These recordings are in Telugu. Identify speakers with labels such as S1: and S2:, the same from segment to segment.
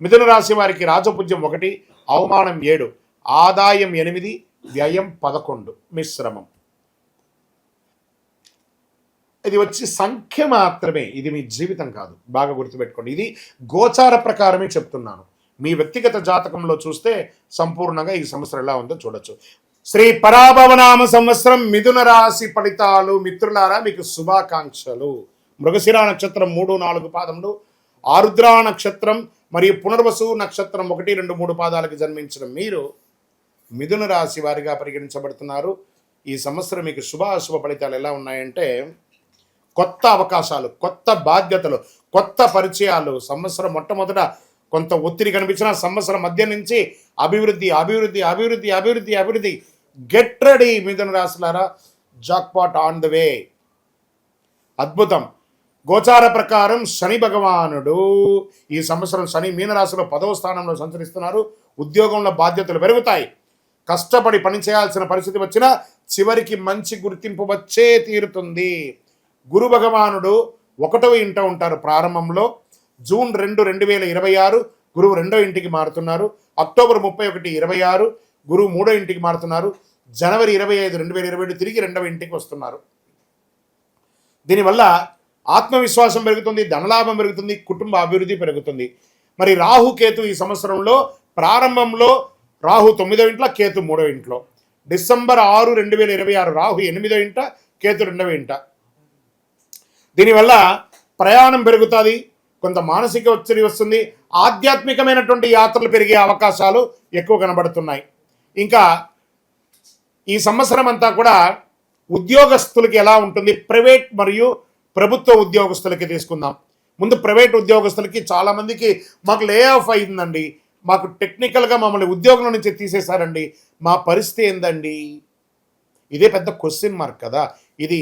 S1: మిథున రాశి వారికి రాజపూజ్యం 1, అవమానం 7, ఆదాయం 8, వ్యయం 11, మిశ్రమం. ఇది వచ్చి సంఖ్య మాత్రమే, ఇది మీ జీవితం కాదు. బాగా గుర్తుపెట్టుకోండి. ఇది గోచార ప్రకారమే చెప్తున్నాను. మీ వ్యక్తిగత జాతకంలో చూస్తే సంపూర్ణంగా ఈ సంవత్సరం ఎలా ఉందో చూడొచ్చు. శ్రీ పరాభవనామ సంవత్సరం మిథున రాశి ఫలితాలు. మిత్రులారా, మీకు శుభాకాంక్షలు. మృగశిర నక్షత్రం 3, 4 పాదములు, ఆరుద్ర నక్షత్రం మరియు పునర్వసు నక్షత్రం 1, 2, 3 పాదాలకు జన్మించిన మీరు మిథున రాశి వారిగా పరిగణించబడుతున్నారు. ఈ సంవత్సరం మీకు శుభాశుభ ఫలితాలు ఎలా ఉన్నాయంటే, కొత్త అవకాశాలు, కొత్త బాధ్యతలు, కొత్త పరిచయాలు. సంవత్సరం మొట్టమొదట కొంత ఒత్తిడి కనిపించిన సంవత్సరం మధ్య నుంచి అభివృద్ధి అభివృద్ధి అభివృద్ధి అభివృద్ధి అభివృద్ధి. గెట్ రెడీ మిథున రాశులారా, జాక్పాట్ ఆన్ ద వే. అద్భుతం. గోచార ప్రకారం శని భగవానుడు ఈ సంవత్సరం శని మీనరాశిలో 10వ స్థానంలో సంచరిస్తున్నారు. ఉద్యోగంలో బాధ్యతలు పెరుగుతాయి. కష్టపడి పని చేయాల్సిన పరిస్థితి వచ్చినా చివరికి మంచి గుర్తింపు వచ్చే తీరుతుంది. గురు భగవానుడు 1వ ఇంట ఉంటారు ప్రారంభంలో. జూన్ 2, 2026 గురువు 2వ ఇంటికి మారుతున్నారు. అక్టోబర్ 31, 26 గురువు 3వ ఇంటికి మారుతున్నారు. జనవరి 25, 2027 తిరిగి 2వ ఇంటికి వస్తున్నారు. దీనివల్ల ఆత్మవిశ్వాసం పెరుగుతుంది, ధనలాభం పెరుగుతుంది, కుటుంబ అభివృద్ధి పెరుగుతుంది. మరి రాహు కేతు ఈ సంవత్సరంలో ప్రారంభంలో రాహు 9వ ఇంట్లో, కేతు 3వ ఇంట్లో. డిసెంబర్ 6, 2026 రాహు 8వ ఇంట, కేతు 2వ ఇంట. దీనివల్ల ప్రయాణం పెరుగుతుంది, కొంత మానసిక ఒత్తిడి వస్తుంది, ఆధ్యాత్మికమైనటువంటి యాత్రలు పెరిగే అవకాశాలు ఎక్కువ కనబడుతున్నాయి. ఇంకా ఈ సంవత్సరం అంతా కూడా ఉద్యోగస్తులకి ఎలా ఉంటుంది, ప్రైవేట్ మరియు ప్రభుత్వ ఉద్యోగస్తులకి తీసుకుందాం. ముందు ప్రైవేట్ ఉద్యోగస్తులకి చాలామందికి మాకు లే ఆఫ్ అయిందండి, మాకు టెక్నికల్గా మమ్మల్ని ఉద్యోగం నుంచి తీసేశారండి, మా పరిస్థితి ఏందండి? ఇదే పెద్ద క్వశ్చన్ మార్క్ కదా. ఇది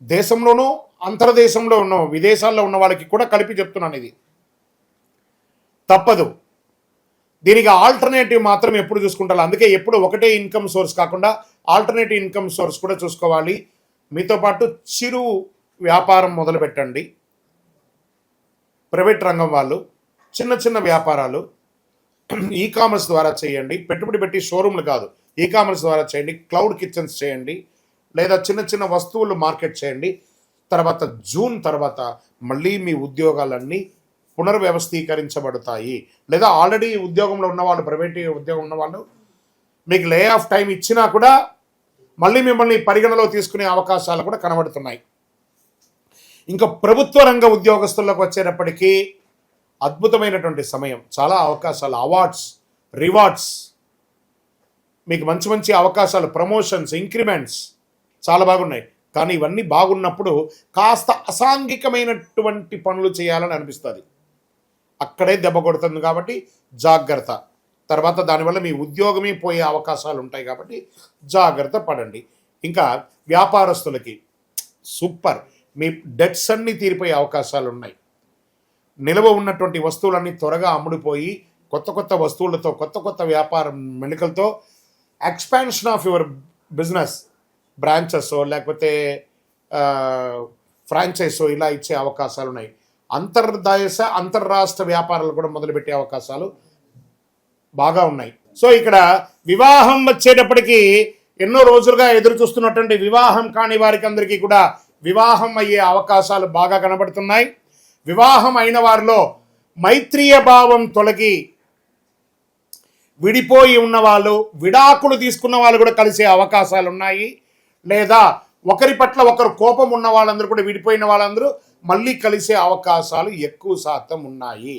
S1: దేశంలోనూ అంతర్దేశంలో ఉన్న విదేశాల్లో ఉన్న వాళ్ళకి కూడా కలిపి చెప్తున్నాను. ఇది తప్పదు. దీనికి ఆల్టర్నేటివ్ మాత్రం ఎప్పుడు చూసుకుంటారు. అందుకే ఎప్పుడు ఒకటే ఇన్కమ్ సోర్స్ కాకుండా ఆల్టర్నేటివ్ ఇన్కమ్ సోర్స్ కూడా చూసుకోవాలి. మీతో పాటు చిరు వ్యాపారం మొదలు పెట్టండి. ప్రైవేట్ రంగం వాళ్ళు చిన్న చిన్న వ్యాపారాలు ఈ కామర్స్ ద్వారా చేయండి. పెట్టుబడి పెట్టి షోరూమ్లు కాదు, ఈ కామర్స్ ద్వారా చేయండి. క్లౌడ్ కిచెన్స్ చేయండి, లేదా చిన్న చిన్న వస్తువులు మార్కెట్ చేయండి. తర్వాత జూన్ తర్వాత మళ్ళీ మీ ఉద్యోగాలన్నీ పునర్వ్యవస్థీకరించబడతాయి. లేదా ఆల్రెడీ ఉద్యోగంలో ఉన్నవాళ్ళు, ప్రైవేట్ ఉద్యోగం ఉన్నవాళ్ళు మీకు లే ఆఫ్ టైం ఇచ్చినా కూడా మళ్ళీ మిమ్మల్ని పరిగణలో తీసుకునే అవకాశాలు కూడా కనబడుతున్నాయి. ఇంకా ప్రభుత్వ రంగ ఉద్యోగస్తులకు వచ్చేటప్పటికీ అద్భుతమైనటువంటి సమయం. చాలా అవకాశాలు, అవార్డ్స్, రివార్డ్స్, మీకు మంచి మంచి అవకాశాలు, ప్రమోషన్స్, ఇంక్రిమెంట్స్ చాలా బాగున్నాయి. కానీ ఇవన్నీ బాగున్నప్పుడు కాస్త అసాంఘికమైనటువంటి పనులు చేయాలని అనిపిస్తుంది. అక్కడే దెబ్బ కొడుతుంది. కాబట్టి జాగ్రత్త. తర్వాత దానివల్ల మీ ఉద్యోగమే పోయే అవకాశాలు ఉంటాయి. కాబట్టి జాగ్రత్త పడండి. ఇంకా వ్యాపారస్తులకి సూపర్, మీ డెట్స్ అన్నీ తీరిపోయే అవకాశాలు ఉన్నాయి. నిల్వ ఉన్నటువంటి వస్తువులన్నీ త్వరగా అమ్ముడిపోయి కొత్త కొత్త వస్తువులతో, కొత్త కొత్త వ్యాపార మెడికల్తో expansion of your business, branches లేకపోతే ఫ్రాంచైజో ఇలా ఇచ్చే అవకాశాలు ఉన్నాయి. అంతర్రాష్ట్ర వ్యాపారాలు కూడా మొదలుపెట్టే అవకాశాలు బాగా ఉన్నాయి. సో ఇక్కడ వివాహం వచ్చేటప్పటికి ఎన్నో రోజులుగా ఎదురు చూస్తున్నటువంటి వివాహం కాని వారికి అందరికీ కూడా వివాహం అయ్యే అవకాశాలు బాగా కనబడుతున్నాయి. వివాహం అయిన వారిలో మైత్రీయ భావం తొలగి విడిపోయి ఉన్నవాళ్ళు, విడాకులు తీసుకున్న వాళ్ళు కూడా కలిసే అవకాశాలు ఉన్నాయి. లేదా ఒకరి పట్ల ఒకరు కోపం ఉన్న వాళ్ళందరూ కూడా, విడిపోయిన వాళ్ళందరూ మళ్ళీ కలిసే అవకాశాలు ఎక్కువ శాతం ఉన్నాయి.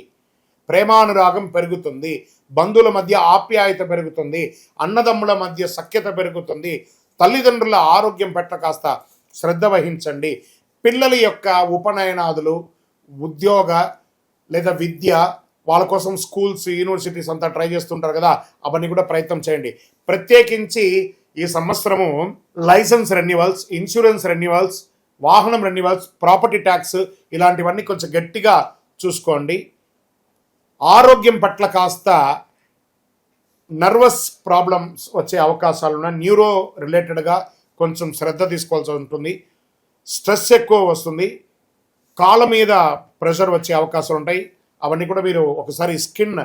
S1: ప్రేమానురాగం పెరుగుతుంది, బంధువుల మధ్య ఆప్యాయత పెరుగుతుంది, అన్నదమ్ముల మధ్య సఖ్యత పెరుగుతుంది. తల్లిదండ్రుల ఆరోగ్యం పట్ల కాస్త శ్రద్ధ వహించండి. పిల్లల యొక్క ఉపనయనాదులు, ఉద్యోగ లేదా విద్య, వాళ్ళ కోసం స్కూల్స్, యూనివర్సిటీస్ అంతా ట్రై చేస్తుంటారు కదా, అవన్నీ కూడా ప్రయత్నం చేయండి. ప్రత్యేకించి ఈ సంవత్సరము లైసెన్స్ రెన్యువల్స్, ఇన్సూరెన్స్ రెన్యువల్స్, వాహనం రెన్యువల్స్, ప్రాపర్టీ ట్యాక్స్ ఇలాంటివన్నీ కొంచెం గట్టిగా చూసుకోండి. ఆరోగ్యం పట్ల కాస్త నర్వస్ ప్రాబ్లమ్స్ వచ్చే అవకాశాలు ఉన్నాయి. న్యూరో రిలేటెడ్గా కొంచెం శ్రద్ధ తీసుకోవాల్సి ఉంటుంది. స్ట్రెస్ ఎక్కువ వస్తుంది, కాళ్ళ మీద ప్రెషర్ వచ్చే అవకాశాలు ఉంటాయి. అవన్నీ కూడా మీరు ఒకసారి స్కిన్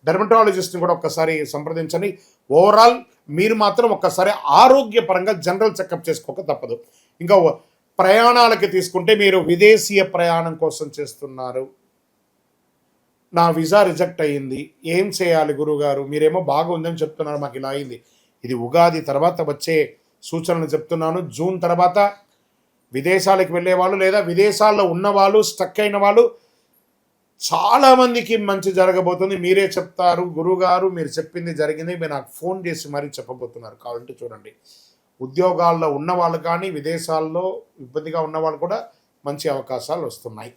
S1: డెర్మటాలజిస్ట్ని కూడా ఒక్కసారి సంప్రదించండి. ఓవరాల్ మీరు మాత్రం ఒక్కసారి ఆరోగ్యపరంగా జనరల్ చెకప్ చేసుకోక తప్పదు. ఇంకా ప్రయాణాలకి తీసుకుంటే మీరు విదేశీయ ప్రయాణం కోసం చేస్తున్నారు, నా వీసా రిజెక్ట్ అయ్యింది, ఏం చేయాలి గురువుగారు, మీరేమో బాగా ఉందని చెప్తున్నారు, మాకు ఇలా అయింది. ఇది ఉగాది తర్వాత వచ్చే సూచనలు చెప్తున్నాను. జూన్ తర్వాత విదేశాలకు వెళ్ళే వాళ్ళు లేదా విదేశాల్లో ఉన్నవాళ్ళు, స్టక్ అయిన వాళ్ళు చాలామందికి మంచి జరగబోతుంది. మీరే చెప్తారు గురువుగారు మీరు చెప్పింది జరిగింది, మీరు నాకు ఫోన్ చేసి మరీ చెప్పబోతున్నారు. కావాలంటే చూడండి, ఉద్యోగాల్లో ఉన్నవాళ్ళు కానీ విదేశాల్లో ఇబ్బందిగా ఉన్నవాళ్ళు కూడా మంచి అవకాశాలు వస్తున్నాయి.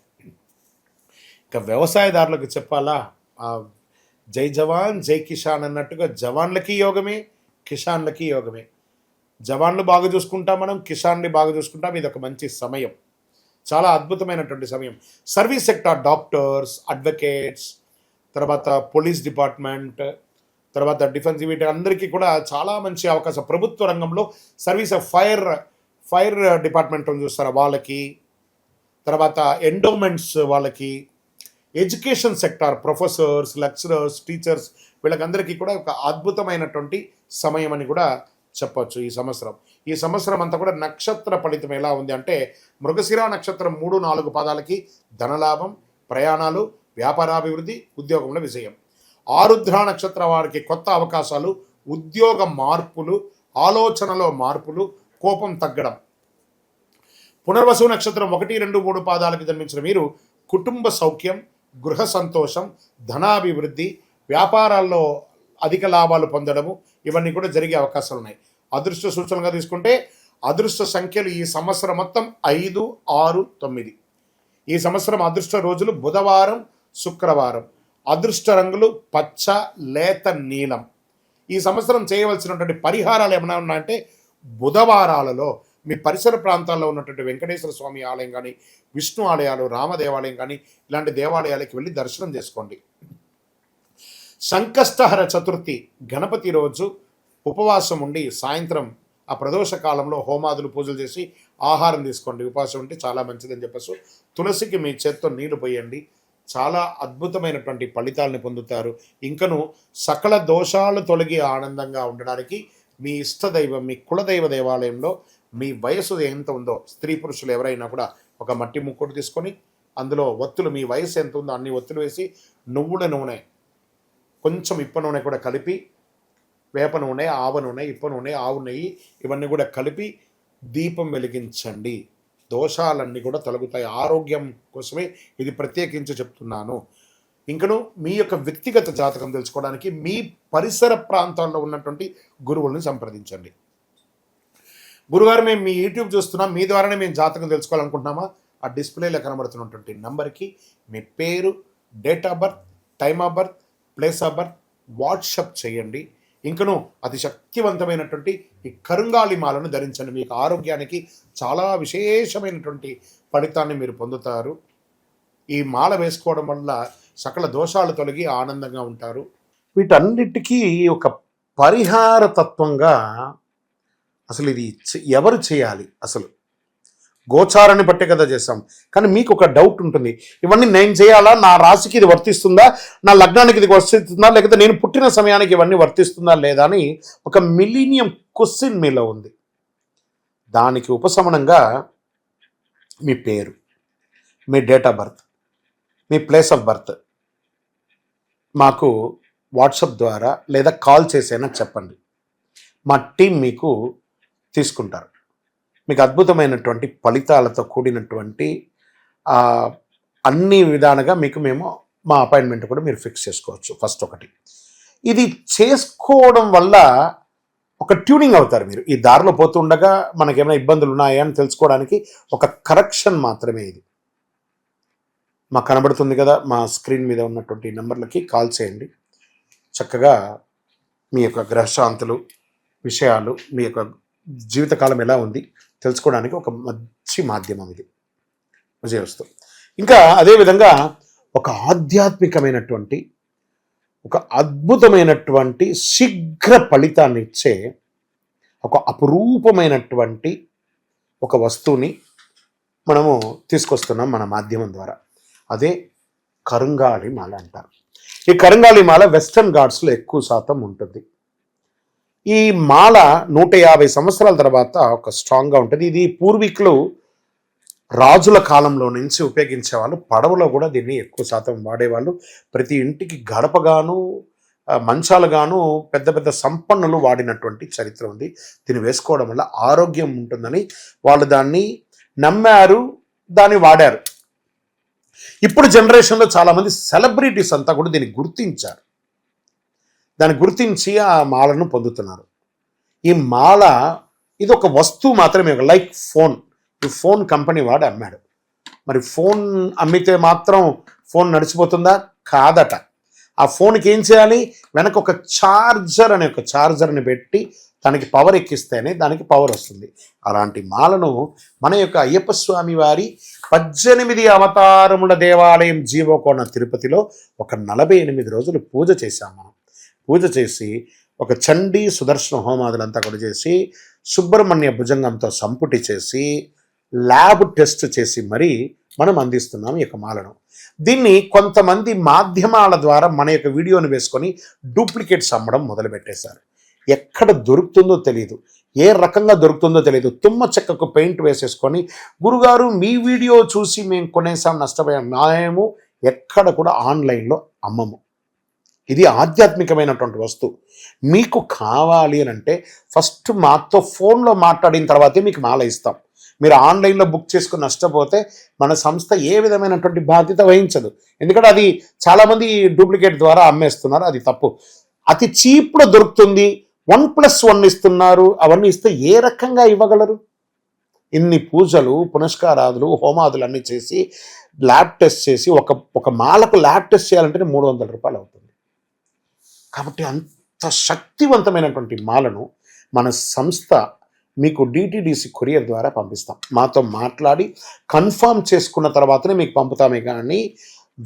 S1: ఇక వ్యవసాయదారులకు చెప్పాలా, జై జవాన్ జై కిసాన్ అన్నట్టుగా జవాన్లకి యోగమే, కిసాన్లకి యోగమే. జవాన్లు బాగా చూసుకుంటాం, మనం కిసాన్ని బాగా చూసుకుంటాం. ఇది ఒక మంచి సమయం, చాలా అద్భుతమైనటువంటి సమయం. సర్వీస్ సెక్టార్, డాక్టర్స్, అడ్వకేట్స్, తర్వాత పోలీస్ డిపార్ట్మెంట్, తర్వాత డిఫెన్స్, వీటి అందరికీ కూడా చాలా మంచి అవకాశం. ప్రభుత్వ రంగంలో సర్వీస్ ఫైర్ డిపార్ట్మెంట్ చూస్తారా వాళ్ళకి, తర్వాత ఎండోమెంట్స్ వాళ్ళకి, education sector, professors, lecturers, teachers, వీళ్ళకందరికీ కూడా ఒక అద్భుతమైనటువంటి సమయం అని కూడా చెప్పచ్చు. ఈ సంవత్సరం అంతా కూడా నక్షత్ర ఫలితం ఎలా ఉంది అంటే, మృగశిర నక్షత్రం 3-4 పాదాలకి ధనలాభం, ప్రయాణాలు, వ్యాపారాభివృద్ధి, ఉద్యోగంలో విజయం. ఆరుద్ర నక్షత్రం వారికి కొత్త అవకాశాలు, ఉద్యోగ మార్పులు, ఆలోచనలో మార్పులు, కోపం తగ్గడం. పునర్వసు నక్షత్రం 1, 2, 3 పాదాలకి జన్మించిన మీరు కుటుంబ సౌఖ్యం, గృహ సంతోషం, ధనాభివృద్ధి, వ్యాపారాల్లో అధిక లాభాలు పొందడము, ఇవన్నీ కూడా జరిగే అవకాశాలు ఉన్నాయి. అదృష్ట సూచనగా తీసుకుంటే అదృష్ట సంఖ్యలు ఈ సంవత్సరం మొత్తం 5, 6, 9. ఈ సంవత్సరం అదృష్ట రోజులు బుధవారం, శుక్రవారం. అదృష్ట రంగులు పచ్చ, లేత నీలం. ఈ సంవత్సరం చేయవలసినటువంటి పరిహారాలు ఏమైనా ఉన్నాయంటే, బుధవారాలలో మీ పరిసర ప్రాంతాల్లో ఉన్నటువంటి వెంకటేశ్వర స్వామి ఆలయం కానీ, విష్ణు ఆలయాలు, రామ దేవాలయం కానీ, ఇలాంటి దేవాలయాలకు వెళ్ళి దర్శనం చేసుకోండి. సంకష్టహర చతుర్థి గణపతి రోజు ఉపవాసం ఉండి సాయంత్రం ఆ ప్రదోష కాలంలో హోమాదులు, పూజలు చేసి ఆహారం తీసుకోండి. ఉపవాసం ఉంటే చాలా మంచిదని చెప్పచ్చు. తులసికి మీ చేత్తో నీళ్లు పోయండి, చాలా అద్భుతమైనటువంటి ఫలితాలను పొందుతారు. ఇంకను సకల దోషాలు తొలగి ఆనందంగా ఉండడానికి మీ ఇష్టదైవం, మీ కులదైవ దేవాలయంలో మీ వయసు ఎంత ఉందో, స్త్రీ పురుషులు ఎవరైనా కూడా ఒక మట్టి ముక్కుడు తీసుకొని అందులో ఒత్తులు, మీ వయసు ఎంత ఉందో అన్ని ఒత్తులు వేసి, నువ్వుల నూనె, కొంచెం ఇప్ప నూనె కూడా కలిపి, వేప నూనె, ఆవ నూనె, ఇప్ప నూనె, ఆవు నెయ్యి, ఇవన్నీ కూడా కలిపి దీపం వెలిగించండి. దోషాలన్నీ కూడా తొలగుతాయి. ఆరోగ్యం కోసమే ఇది ప్రత్యేకించి చెప్తున్నాను. ఇంకను మీ యొక్క వ్యక్తిగత జాతకం తెలుసుకోవడానికి మీ పరిసర ప్రాంతాల్లో ఉన్నటువంటి గురువులను సంప్రదించండి. గురుగారు మేము మీ యూట్యూబ్ చూస్తున్నాం, మీ ద్వారానే మేము జాతకం తెలుసుకోవాలనుకుంటున్నామా? ఆ డిస్ప్లేలో కనబడుతున్నటువంటి నెంబర్కి మీ పేరు, date of birth, time of birth, place of birth WhatsApp చేయండి. ఇంకను అతి శక్తివంతమైనటువంటి ఈ కరుంగాలి మాలను ధరించండి. మీకు ఆరోగ్యానికి చాలా విశేషమైనటువంటి ఫలితాన్ని మీరు పొందుతారు. ఈ మాల వేసుకోవడం వల్ల సకల దోషాలు తొలగి ఆనందంగా ఉంటారు. వీటన్నిటికీ ఒక పరిహార తత్వంగా అసలు ఇది ఎవరు చేయాలి? అసలు గోచారాన్ని బట్టే కదా చేస్తాం. కానీ మీకు ఒక డౌట్ ఉంటుంది, ఇవన్నీ నేను చేయాలా, నా రాశికి ఇది వర్తిస్తుందా, నా లగ్నానికి ఇది వర్తిస్తుందా, లేకపోతే నేను పుట్టిన సమయానికి ఇవన్నీ వర్తిస్తుందా లేదా అని ఒక మిలీనియం క్వశ్చన్ మీలో ఉంది. దానికి ఉపశమనంగా మీ పేరు, మీ డేట్ ఆఫ్ బర్త్, మీ ప్లేస్ ఆఫ్ బర్త్ మాకు వాట్సాప్ ద్వారా లేదా కాల్ చేసైనా చెప్పండి. మా టీం మీకు తీసుకుంటారు. మీకు అద్భుతమైనటువంటి ఫలితాలతో కూడినటువంటి అన్ని విధాలుగా మీకు మేము మా అపాయింట్మెంట్ కూడా మీరు ఫిక్స్ చేసుకోవచ్చు. ఫస్ట్ ఒకటి, ఇది చేసుకోవడం వల్ల ఒక ట్యూనింగ్ అవుతారు మీరు. ఈ దారిలో పోతుండగా మనకేమైనా ఇబ్బందులు ఉన్నాయా అని తెలుసుకోవడానికి ఒక కరెక్షన్ మాత్రమే ఇది. మాకు కనబడుతుంది కదా, మా స్క్రీన్ మీద ఉన్నటువంటి నెంబర్లకి కాల్ చేయండి. చక్కగా మీ యొక్క గ్రహశాంతులు, విషయాలు, మీ యొక్క జీవితకాలం ఎలా ఉంది తెలుసుకోవడానికి ఒక మంచి మాధ్యమం ఇది. విజయవస్తు. ఇంకా అదేవిధంగా ఒక ఆధ్యాత్మికమైనటువంటి, ఒక అద్భుతమైనటువంటి శీఘ్ర ఫలితాన్ని ఇచ్చే ఒక అపురూపమైనటువంటి ఒక వస్తువుని మనము తీసుకొస్తున్నాం మన మాధ్యమం ద్వారా. అదే కరుంగాళి మాల అంటారు. ఈ కరుంగాళి మాల వెస్టర్న్ ఘాట్స్లో ఎక్కువ శాతం ఉంటుంది. ఈ మాల 150 సంవత్సరాల తర్వాత ఒక స్ట్రాంగ్గా ఉంటుంది. ఇది పూర్వీకులు రాజుల కాలంలో నుంచి ఉపయోగించేవాళ్ళు. పడవలో కూడా దీన్ని ఎక్కువ శాతం వాడేవాళ్ళు. ప్రతి ఇంటికి గడపగాను మంచాలుగాను పెద్ద పెద్ద సంపన్నులు వాడినటువంటి చరిత్ర ఉంది. దీన్ని వేసుకోవడం వల్ల ఆరోగ్యం ఉంటుందని వాళ్ళు దాన్ని నమ్మారు, దాన్ని వాడారు. ఇప్పుడు జనరేషన్లో చాలామంది సెలబ్రిటీస్ అంతా కూడా దీన్ని గుర్తించారు. దాన్ని గుర్తించి ఆ మాలను పొందుతున్నారు. ఈ మాల ఇది ఒక వస్తువు మాత్రమే, లైక్ ఫోన్. ఈ ఫోన్ కంపెనీ వాడు అమ్మాడు. మరి ఫోన్ అమ్మితే మాత్రం ఫోన్ నడిచిపోతుందా? కాదట. ఆ ఫోన్కి ఏం చేయాలి? వెనక ఒక ఛార్జర్ అనే ఒక ఛార్జర్ని పెట్టి దానికి పవర్ ఎక్కిస్తేనే దానికి పవర్ వస్తుంది. అలాంటి మాలను మన యొక్క అయ్యప్ప స్వామి వారి 18 అవతారముల దేవాలయం జీవకోణ తిరుపతిలో ఒక 48 రోజులు పూజ చేశాం మనం. పూజ చేసి ఒక చండీ సుదర్శన హోమాదులంతా కూడా చేసి సుబ్రహ్మణ్య భుజంగంతో సంపుటి చేసి ల్యాబ్ టెస్ట్ చేసి మరీ మనం అందిస్తున్నాం ఈ యొక్క మాలను. దీన్ని కొంతమంది మాధ్యమాల ద్వారా మన యొక్క వీడియోని వేసుకొని డూప్లికేట్స్ అమ్మడం మొదలుపెట్టేశారు. ఎక్కడ దొరుకుతుందో తెలియదు, ఏ రకంగా దొరుకుతుందో తెలియదు. తుమ్మ చెక్కకు పెయింట్ వేసేసుకొని గురుగారు మీ వీడియో చూసి మేము కొనేసాం, నష్టపోయాం. మేము ఎక్కడ కూడా ఆన్లైన్లో అమ్మము. ఇది ఆధ్యాత్మికమైనటువంటి వస్తువు. మీకు కావాలి అని అంటే ఫస్ట్ మాతో ఫోన్లో మాట్లాడిన తర్వాతే మీకు మాల ఇస్తాం. మీరు ఆన్లైన్లో బుక్ చేసుకుని నష్టపోతే మన సంస్థ ఏ విధమైనటువంటి బాధ్యత వహించదు. ఎందుకంటే అది చాలామంది డూప్లికేట్ ద్వారా అమ్మేస్తున్నారు, అది తప్పు. అతి చీప్లో దొరుకుతుంది, 1+1 ఇస్తున్నారు. అవన్నీ ఇస్తే ఏ రకంగా ఇవ్వగలరు? ఇన్ని పూజలు పునస్కారాదులు హోమాదులు అన్నీ చేసి ల్యాబ్ టెస్ట్ చేసి ఒక మాలకు ల్యాబ్ టెస్ట్ చేయాలంటే 300 రూపాయలు అవుతుంది. కాబట్టి అంత శక్తివంతమైనటువంటి మాలను మన సంస్థ మీకు డిటిడిసి కొరియర్ ద్వారా పంపిస్తాం. మాతో మాట్లాడి కన్ఫర్మ్ చేసుకున్న తర్వాతనే మీకు పంపుతామే కానీ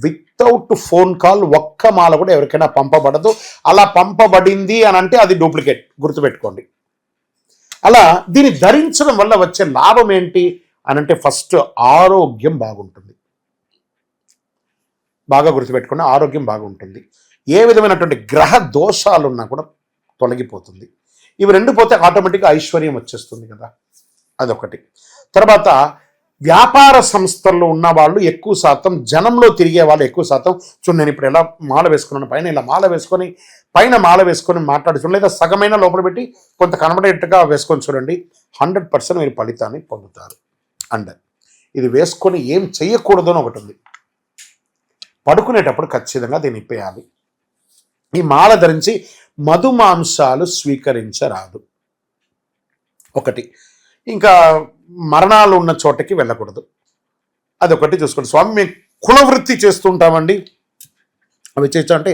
S1: వితౌట్ ఫోన్ కాల్ ఒక్క మాల కూడా ఎవరికైనా పంపబడదు. అలా పంపబడింది అని అంటే అది డూప్లికేట్, గుర్తుపెట్టుకోండి. అలా దీన్ని ధరించడం వల్ల వచ్చే లాభం ఏంటి అని అంటే ఫస్ట్ ఆరోగ్యం బాగుంటుంది. బాగా గుర్తుపెట్టుకోండి, ఆరోగ్యం బాగుంటుంది. ఏ విధమైనటువంటి గ్రహ దోషాలు ఉన్నా కూడా తొలగిపోతుంది. ఇవి రెండు పోతే ఆటోమేటిక్గా ఐశ్వర్యం వచ్చేస్తుంది కదా, అదొకటి. తర్వాత వ్యాపార సంస్థల్లో ఉన్న వాళ్ళు ఎక్కువ శాతం, జనంలో తిరిగే వాళ్ళు ఎక్కువ శాతం, చూడండి నేను ఇప్పుడు ఎలా మాల వేసుకున్నాను, పైన ఇలా మాల వేసుకొని పైన మాల వేసుకొని మాట్లాడి చూడండి, లేదా సగమైన లోపల పెట్టి కొంత కనబడేట్టుగా వేసుకొని చూడండి, 100% మీరు ఫలితాన్ని పొందుతారు. అండ్ ఇది వేసుకొని ఏం చెయ్యకూడదు అని ఒకటి ఉంది. పడుకునేటప్పుడు ఖచ్చితంగా దీన్ని ఇప్పేయాలి. ఈ మాల ధరించి మధుమాంసాలు స్వీకరించరాదు ఒకటి. ఇంకా మరణాలు ఉన్న చోటకి వెళ్ళకూడదు, అదొకటి చూసుకోండి. స్వామి మేము కులవృత్తి చేస్తుంటామండి, అవి చేయొచ్చు అంటే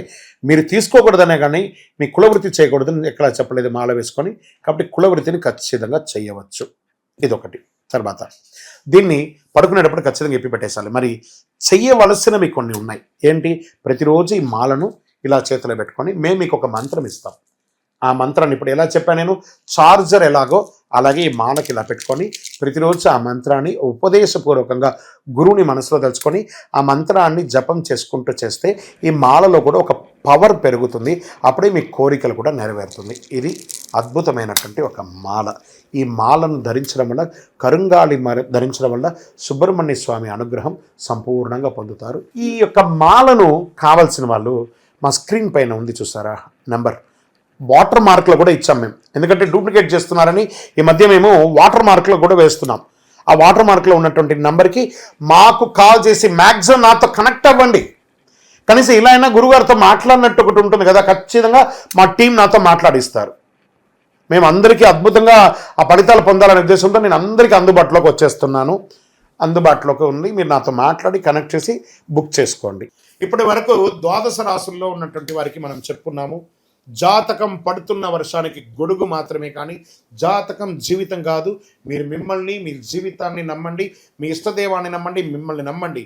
S1: మీరు తీసుకోకూడదనే కానీ మీ కులవృత్తి చేయకూడదని ఎక్కడ చెప్పలేదు మాల వేసుకొని. కాబట్టి కులవృత్తిని ఖచ్చితంగా చేయవచ్చు, ఇదొకటి. తర్వాత దీన్ని పడుకునేటప్పుడు ఖచ్చితంగా ఎప్పి పెట్టేసాలి. మరి చెయ్యవలసినవి కొన్ని ఉన్నాయి. ఏంటి? ప్రతిరోజు ఈ మాలను ఇలా చేతిలో పెట్టుకొని మేము మీకు ఒక మంత్రం ఇస్తాం. ఆ మంత్రాన్ని ఇప్పుడు ఎలా చెప్పాను నేను, చార్జర్ ఎలాగో అలాగే ఈ మాలకి ఇలా పెట్టుకొని ప్రతిరోజు ఆ మంత్రాన్ని ఉపదేశపూర్వకంగా గురువుని మనసులో తలుచుకొని ఆ మంత్రాన్ని జపం చేసుకుంటూ చేస్తే ఈ మాలలో కూడా ఒక పవర్ పెరుగుతుంది. అప్పుడే మీ కోరికలు కూడా నెరవేరుతుంది. ఇది అద్భుతమైనటువంటి ఒక మాల. ఈ మాలను ధరించడం వల్ల, కరుంగాళి ధరించడం వల్ల సుబ్రహ్మణ్య స్వామి అనుగ్రహం సంపూర్ణంగా పొందుతారు. ఈ యొక్క మాలను కావాల్సిన వాళ్ళు మా స్క్రీన్ పైన ఉంది చూసారా నెంబర్, వాటర్ మార్క్లో కూడా ఇచ్చాం మేము. ఎందుకంటే డూప్లికేట్ చేస్తున్నారని ఈ మధ్య మేము వాటర్ మార్క్లో కూడా వేస్తున్నాం. ఆ వాటర్ మార్క్లో ఉన్నటువంటి నెంబర్కి మాకు కాల్ చేసి మ్యాక్సిమం నాతో కనెక్ట్ అవ్వండి. కనీసం ఇలా అయినా గురుగారితో మాట్లాడినట్టు ఒకటి ఉంటుంది కదా, ఖచ్చితంగా మా టీం నాతో మాట్లాడిస్తారు. మేము అందరికీ అద్భుతంగా ఆ ఫలితాలు పొందాలనే ఉద్దేశంతో నేను అందరికీ అందుబాటులోకి వచ్చేస్తున్నాను. అందుబాటులోకి ఉంది, మీరు నాతో మాట్లాడి కనెక్ట్ చేసి బుక్ చేసుకోండి. ఇప్పటి వరకు ద్వాదశ రాశుల్లో ఉన్నటువంటి వారికి మనం చెప్పుకున్నాము. జాతకం పడుతున్న వర్షానికి గొడుగు మాత్రమే, కానీ జాతకం జీవితం కాదు. మీరు మిమ్మల్ని, మీ జీవితాన్ని నమ్మండి, మీ ఇష్టదేవాన్ని నమ్మండి, మిమ్మల్ని నమ్మండి.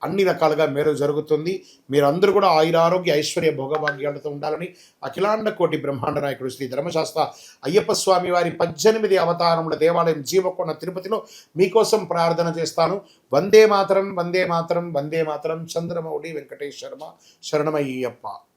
S1: అన్ని రకాలుగా మేలు జరుగుతుంది. మీరందరూ కూడా ఆయురారోగ్య ఐశ్వర్య భోగభాగ్యాలతో ఉండాలని అఖిలాండ కోటి బ్రహ్మాండ నాయకుడు శ్రీ ధర్మశాస్త్ర అయ్యప్ప స్వామి వారి 18 అవతారముల దేవాలయం జీవకొండ తిరుపతిలో మీకోసం ప్రార్థన చేస్తాను. వందే మాతరం, వందే మాతరం, వందే మాతరం. చంద్రమౌళి వెంకటేష్ శర్మ. శరణమయ్యప్ప.